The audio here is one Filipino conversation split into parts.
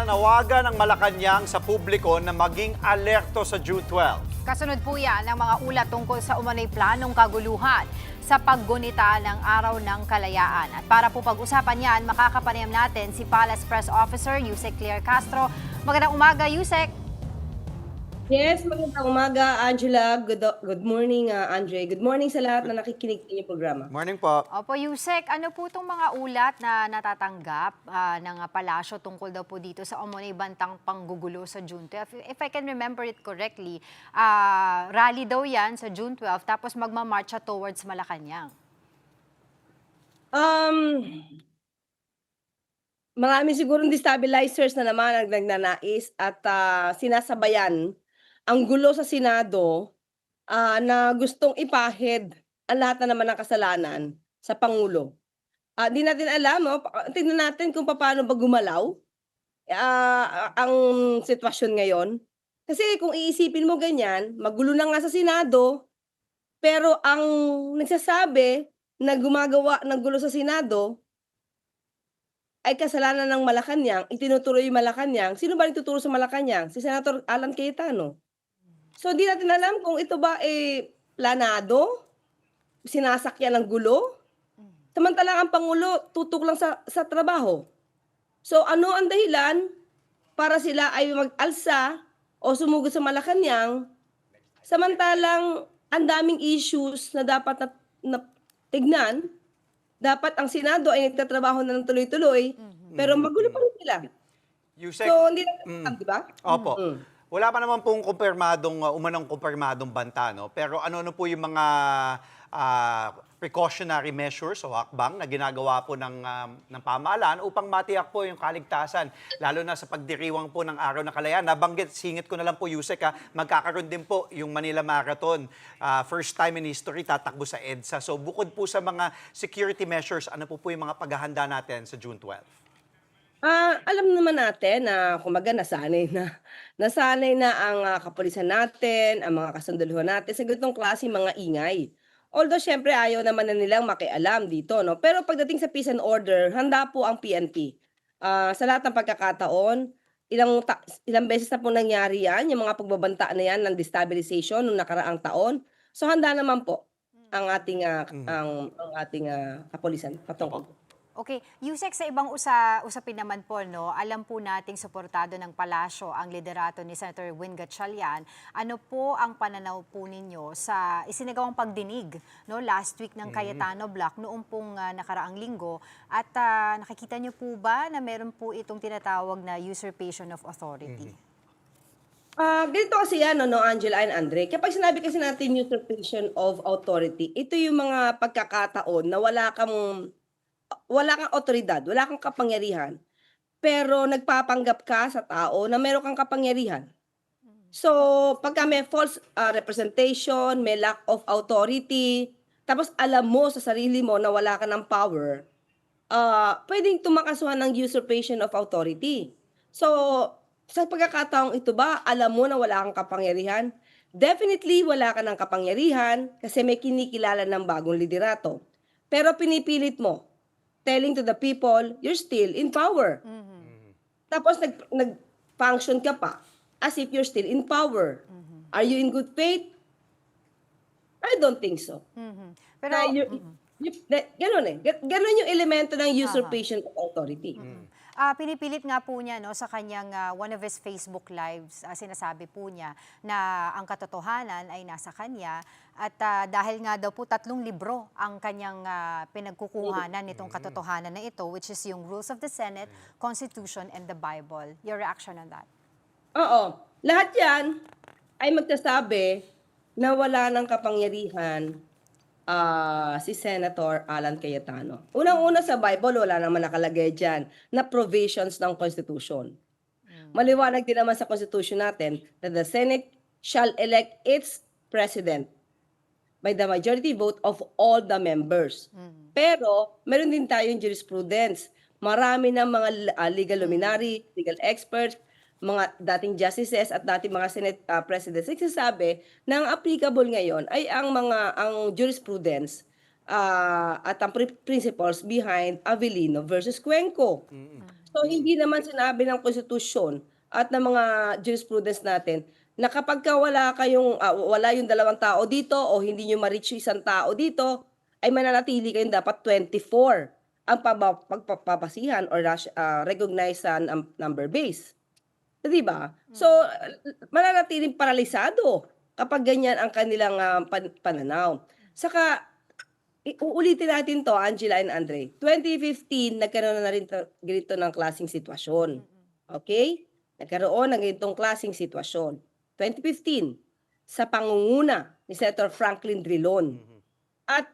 Nananawagan ng Malacanang sa publiko na maging alerto sa June 12. Kasunod po yan ng mga ulat tungkol sa umano'y planong kaguluhan sa paggunita ng Araw ng Kalayaan. At para po pag-usapan yan, makakapanayam natin si Palace Press Officer Yusek Claire Castro. Magandang umaga, Yusek. Yes, magandang umaga, Angela. Good morning, Andre. Good morning sa lahat na nakikinig sa inyong programa. Morning po. Opo, Yusek, ano po itong mga ulat na natatanggap ng palasyo tungkol daw po dito sa umano'y bantang panggugulo sa June 12? If I can remember it correctly, rally daw yan sa June 12 tapos magmamarcha towards Malacanang. Marami sigurong destabilizers na naman ang nagnanais at sinasabayan ang gulo sa Senado na gustong ipahid ang lahat na naman ng kasalanan sa Pangulo. Di natin alam, tingnan natin kung paano ba gumalaw ang sitwasyon ngayon. Kasi kung iisipin mo ganyan, magulo na nga sa Senado, pero ang nagsasabi na gumagawa ng gulo sa Senado ay kasalanan ng Malacanang, itinutuloy yung Malacanang. Sino ba nagtuturo sa Malacanang? Si Senator Alan Cayetano. So hindi natin alam kung ito ba planado, sinasakyan ng gulo, samantalang ang Pangulo tutok lang sa trabaho. So ano ang dahilan para sila ay mag-alsa o sumugod sa Malacanang, samantalang ang daming issues na dapat na tignan, dapat ang Senado ay nagtatrabaho na ng tuloy-tuloy, pero magulo pa rin sila. Yusek, So hindi natin alam, di ba? opo. Wala pa naman pong umanong kumpirmadong banta, no? Pero ano po yung mga precautionary measures o hakbang na ginagawa po ng pamahalaan upang matiyak po yung kaligtasan, lalo na sa pagdiriwang po ng Araw ng Kalayaan. Nabanggit, singit ko na lang po, Yusek, magkakaroon din po yung Manila Marathon. First time in history, tatakbo sa EDSA. So bukod po sa mga security measures, ano po yung mga paghahanda natin sa June 12? Alam naman natin na kumbaga nasanay na ang kapulisan natin, ang mga kasundaluhan natin sa ganitong klaseng mga ingay. Although siyempre ayaw naman na nilang makialam dito, no? Pero pagdating sa peace and order, handa po ang PNP. Sa lahat ng pagkakataon, ilang beses na po nangyari yan, yung mga pagbabanta na yan ng destabilization noong nakaraang taon. So handa naman po ang ating kapulisan patungkol. Okay, Yusek, sa ibang usapin naman po, no, alam po nating suportado ng palasyo ang liderato ni Senator Win Gatchalian. Ano po ang pananaw po ninyo sa isinagawang pagdinig, no, last week ng Cayetano Block noong pong nakaraang linggo? At nakikita niyo po ba na meron po itong tinatawag na usurpation of authority? Ganito kasi yan, no, Angela and Andre. Kapag sinabi kasi natin usurpation of authority, ito yung mga pagkakataon na wala kang otoridad, wala kang kapangyarihan, pero nagpapanggap ka sa tao na meron kang kapangyarihan. So, pagka may false representation, may lack of authority, tapos alam mo sa sarili mo na wala ka ng power, pwedeng tumakasuhan ng usurpation of authority. So, sa pagkakataong ito ba, alam mo na wala kang kapangyarihan? Definitely wala ka ng kapangyarihan kasi may kinikilala ng bagong liderato. Pero pinipilit mo, telling to the people, you're still in power. Tapos nag-function ka pa as if you're still in power. Are you in good faith? I don't think so. Pero Ganun Ganun yung elemento ng usurpation of authority. pinipilit nga po niya, no, sa kanyang one of his Facebook lives, sinasabi po niya na ang katotohanan ay nasa kanya at dahil nga daw po 3 libro ang kanyang pinagkukuhanan nitong katotohanan na ito, which is yung Rules of the Senate, Constitution, and the Bible. Your reaction on that? Oo. Lahat yan ay magsasabi na wala ng kapangyarihan si Senator Alan Cayetano. Unang-una sa Bible, wala naman nakalagay dyan na provisions ng Constitution. Maliwanag din naman sa Constitution natin that the Senate shall elect its president by the majority vote of all the members. Pero, meron din tayong jurisprudence. Marami ng mga legal luminary, legal experts, mga dating justices at dating mga Senate presidents nagsasabi na ang applicable ngayon ay ang jurisprudence at ang principles behind Avellino versus Cuenco. So, hindi naman sinabi ng konstitusyon at ng mga jurisprudence natin na kapagka wala yung dalawang tao dito o hindi niyo ma-reach yung isang tao dito, ay mananatili kayong dapat 24 ang pagpapasihan or recognize sa number base, 'di ba? So, mananatiling paralisado kapag ganyan ang kanilang, pananaw. Saka uulitin natin 'to, Angela and Andre. 2015 nagkaroon na rin ganito ng klaseng sitwasyon, okey? Nagkaroon ng ganitong klaseng sitwasyon, 2015 sa pangunguna ni Senator Franklin Drilon. Mhm. At,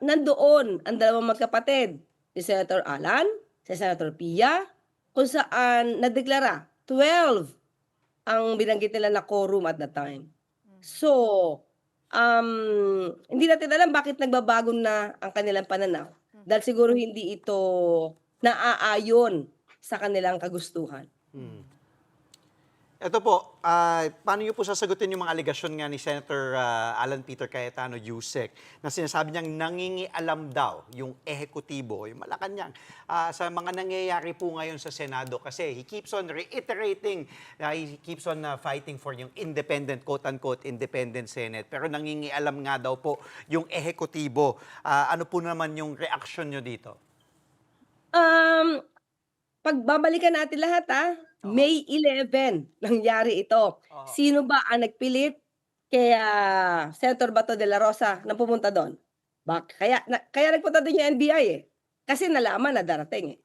nandoon ang dalawang magkapatid, si Senator Alan, si Senator Pia, kung saan nadeklara 12 ang binanggit nila na quorum at that time. So, hindi natin alam bakit nagbabago na ang kanilang pananaw, dahil siguro hindi ito naaayon sa kanilang kagustuhan. Mm. Ito po, paano niyo po sasagutin yung mga aligasyon nga ni Senator Alan Peter Cayetano, Yusek, na sinasabi niyang nangingialam daw yung ehekutibo, yung Malacanang, sa mga nangyayari po ngayon sa Senado kasi he keeps on reiterating, he keeps on fighting for yung independent, quote-unquote, independent Senate. Pero nangingialam nga daw po yung ehekutibo. Ano po naman yung reaksyon niyo dito? Um, Pagbabalikan natin lahat, Oo. May 11 nangyari ito. Oo. Sino ba ang nagpilit kay, Senator Bato de la Rosa na pumunta do'n? Kaya nagpunta do'n yung NBI, kasi nalaman na darating,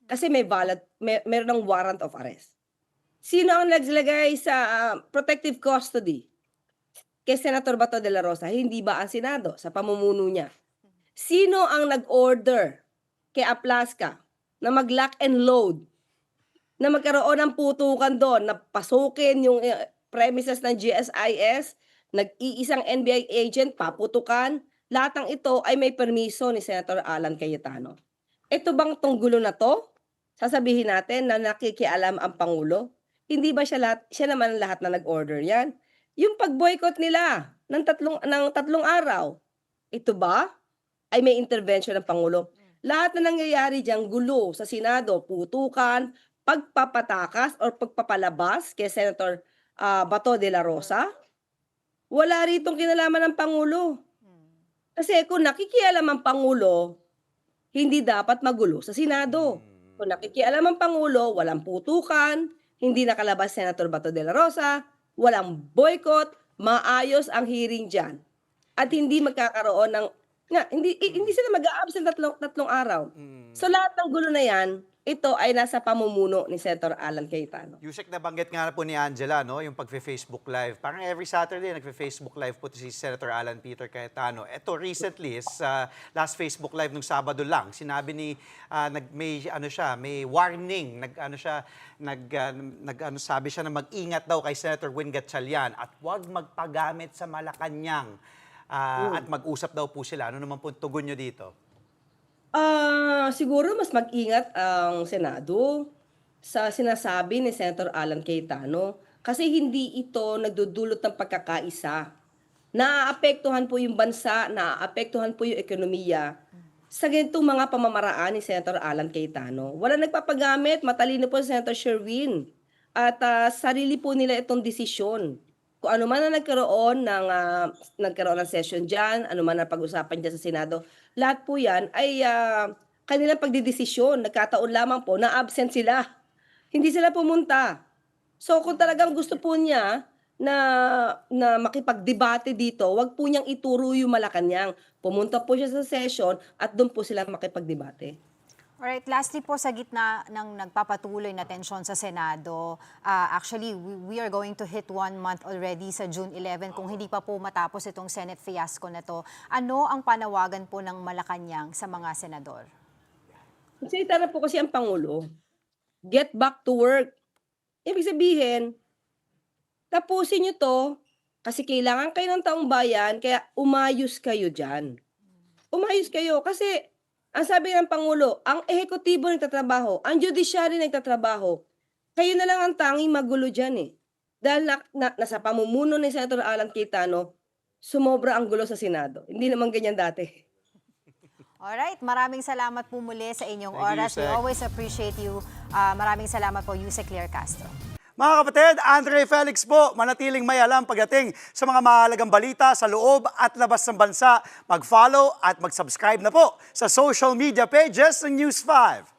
Kasi meron ng warrant of arrest. Sino ang naglagay sa, protective custody kay Senator Bato de la Rosa? Hindi ba ang Senado sa pamumuno niya? Sino ang nag-order kay Aplasca na mag-lock and load, na magkaroon ng putukan do'n, na pasukin yung, premises ng GSIS, nag-iisang NBI agent, paputukan, lahat ng ito ay may permiso ni Senator Alan Cayetano. Ito bang tunggulo na 'to, sasabihin natin na nakikialam ang Pangulo? Hindi ba siya naman lahat na nag-order niyan? Yung pag-boycott nila ng tatlong araw, ito ba ay may intervention ng Pangulo? Lahat na nangyayari diyang gulo sa Senado, putukan, pagpapatakas or pagpapalabas kay Senator, Bato de la Rosa, wala ritong kinalaman ng Pangulo. Kasi kung nakikialam ang Pangulo, hindi dapat magulo sa Senado. Kung nakikialam ang Pangulo, walang putukan, hindi nakalabas Senator Bato de la Rosa, walang boycott, maayos ang hearing diyan. At hindi magkakaroon ng hindi sila mag-a-absent tatlong araw. Mm. So lahat ng gulo na 'yan, ito ay nasa pamumuno ni Senator Alan Cayetano. Yusek, nabanggit nga po ni Angela, no, yung pagfe-Facebook Live. Parang every Saturday, nagfe-Facebook Live po si Senator Alan Peter Cayetano. Ito recently, last Facebook Live nung Sabado lang, sinabi ni, may warning, sabi siya na mag-ingat daw kay Senator Win Gatchalian at huwag magpagamit sa Malacanang. At mag-usap daw po sila. Ano naman po tugon nyo dito? Siguro mas mag-ingat ang Senado sa sinasabi ni Senator Alan Cayetano kasi hindi ito nagdudulot ng pagkakaisa. Naaapektuhan po yung bansa, naaapektuhan po yung ekonomiya sa ganitong mga pamamaraan ni Senator Alan Cayetano. Wala nagpapagamit, matalino po si Senator Sherwin at sarili po nila itong desisyon. Kung ano man ang nagkaroon ng session diyan, ano man ang pag-usapan diyan sa Senado, lahat po 'yan ay, kanilang pagdedesisyon. Nagkataon lamang po na absent sila, hindi sila pumunta. So kung talagang gusto po niya na na makipagdebate dito, 'wag po niyang ituro yung Malacanang. Pumunta po siya sa session at dun po sila makipagdebate. Alright, lastly po sa gitna ng nagpapatuloy na tensyon sa Senado, actually we are going to hit 1 month already sa June 11 kung hindi pa po matapos itong Senate fiasco na to. Ano ang panawagan po ng Malacanang sa mga senador? Nagsalita na po kasi ang Pangulo, "Get back to work." Ibig sabihin, tapusin niyo 'to kasi kailangan kayo ng taong bayan kaya umayos kayo diyan. Umayos kayo kasi ang sabi ng Pangulo, ang ehekutibo nagtatrabaho, ang judiciary nagtatrabaho. Kayo na lang ang tanging magulo diyan, Dahil nasa pamumuno ni Senator Alan Cayetano, sumobra ang gulo sa Senado. Hindi naman ganyan dati. Alright, maraming salamat po muli sa inyong Thank you, oras. We Yusek. always appreciate you. Maraming salamat po, Yusek Claire Castro. Mga kapatid, Andre Felix po, manatiling may alam pagdating sa mga mahalagang balita sa loob at labas ng bansa. Mag-follow at mag-subscribe na po sa social media pages ng News 5.